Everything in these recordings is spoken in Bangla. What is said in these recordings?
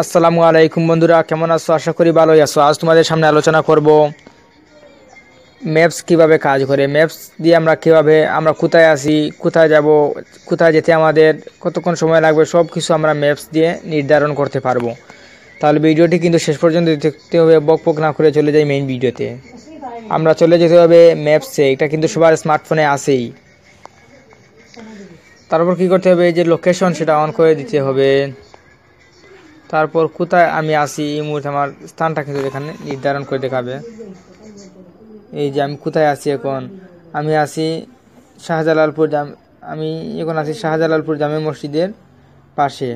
আসসালামু আলাইকুম বন্ধুরা, কেমন আছো? আশা করি ভালোই আছো। আজ তোমাদের সামনে আলোচনা করব ম্যাপস কিভাবে কাজ করে। ম্যাপস দিয়ে আমরা কোথায় আছি, কোথায় যাব, কোথায় যেতে আমাদের কতক্ষণ সময় লাগবে, সব কিছু আমরা ম্যাপস দিয়ে নির্ধারণ করতে পারবো। তাহলে ভিডিওটি কিন্তু শেষ পর্যন্ত দেখতে হবে, বকবক না করে চলে যাই মেইন ভিডিওতে। আমরা চলে যেতে হবে ম্যাপসে, এটা কিন্তু সবার স্মার্টফোনে আছেই। তারপর কি করতে হবে, এই যে লোকেশন সেটা অন করে দিতে হবে। তারপর কোথায় আমি আসি এই মুহূর্তে আমার স্থানটা কিন্তু এখানে নির্ধারণ করে দেখাবে। এই যে আমি কোথায় আছি এখন, আমি আছি আমি এখন আছি শাহজালালপুর জামে মসজিদের পাশে।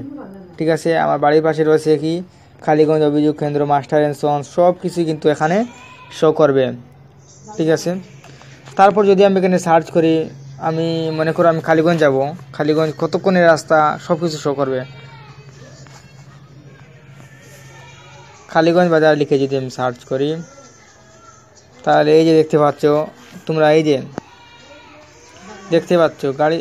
ঠিক আছে, আমার বাড়ির পাশে রয়েছে কি কালীগঞ্জ অভিযোগ কেন্দ্র, মাস্টার অ্যান্ড সন্স, সব কিছুই কিন্তু এখানে শো করবে। ঠিক আছে, তারপর যদি আমি এখানে সার্চ করি, আমি মনে করো আমি কালীগঞ্জ যাব, কালীগঞ্জ কতক্ষণের রাস্তা সব কিছু শো করবে। কালীগঞ্জ বাজার লিখে যদি আমি সার্চ করি, তাহলে এই যে দেখতে পাচ্ছ তোমরা, এই যে দেখতে পাচ্ছ গাড়ি,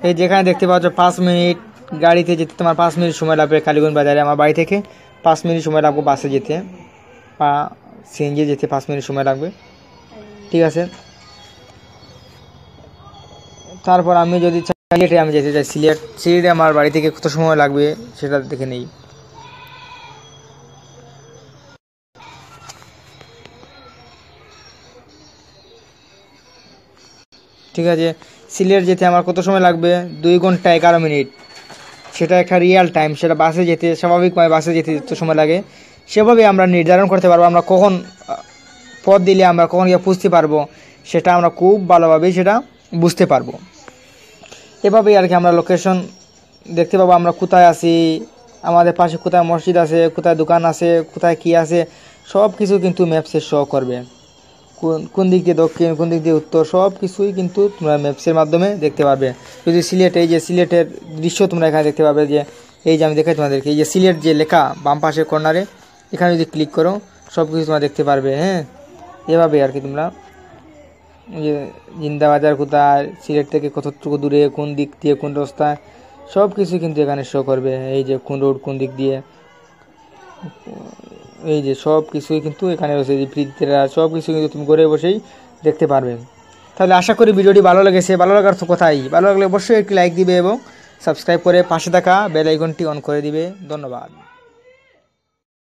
এই যেখানে দেখতে পাচ্ছ 5 মিনিট গাড়িতে যেতে তোমার 5 মিনিট সময় লাগবে কালীগঞ্জ বাজারে। আমার বাড়ি থেকে 5 মিনিট সময় লাগবে বাসে যেতে বা সিএনজি যেতে 5 মিনিট সময় লাগবে। ঠিক আছে, তারপর আমি যদি সিলেটে আমি যেতে চাই, সিলেটে আমার বাড়ি থেকে কত সময় লাগবে সেটা দেখে নেই। ঠিক আছে, সিলেট যেতে আমার কত সময় লাগবে, 2 ঘন্টা 11 মিনিট। সেটা একটা রিয়েল টাইম, সেটা বাসে যেতে স্বাভাবিকভাবে বাসে যেতে যত সময় লাগে সেভাবে আমরা নির্ধারণ করতে পারবো। আমরা কখন পথ দিলে আমরা কখন গিয়ে বুঝতে পারবো, সেটা আমরা খুব ভালোভাবেই সেটা বুঝতে পারবো। এভাবেই আর কি আমরা লোকেশন দেখতে পাবো, আমরা কোথায় আছি, আমাদের পাশে কোথায় মসজিদ আছে, কোথায় দোকান আছে, কোথায় কি আছে, সব কিছু কিন্তু ম্যাপসে শো করবে। কোন দিক দিয়ে দক্ষিণ, কোন দিক দিয়ে উত্তর, সব কিছুই কিন্তু তোমরা ম্যাপসের মাধ্যমে দেখতে পারবে। যদি সিলেট, এই যে সিলেটের দৃশ্য তোমরা এখানে দেখতে পাবে, যে এই যে আমি দেখাই তোমাদেরকে, এই যে সিলেট যে লেখা বাম পাশের কর্নারে, এখানে যদি ক্লিক করো সব কিছু তোমরা দেখতে পারবে। হ্যাঁ, এভাবে আর কি তোমরা যে জিন্দাবাজার কোথায়, সিলেট থেকে কতটুকু দূরে, কোন দিক দিয়ে, কোন রাস্তায়, সব কিছু কিন্তু এখানে শো করবে। এই যে কোন রোড, কোন দিক দিয়ে, এই যে সব কিছুই কিন্তু এখানে রয়েছে, যে ফ্রিজেরা সব কিছু কিন্তু তুমি ঘরে বসেই দেখতে পারবে। তাহলে আশা করি ভিডিওটি ভালো লেগেছে। ভালো লাগার তো কথাই, ভালো লাগলে অবশ্যই একটি লাইক দিবে এবং সাবস্ক্রাইব করে পাশে থাকা বেল আইকনটি অন করে দিবে। ধন্যবাদ।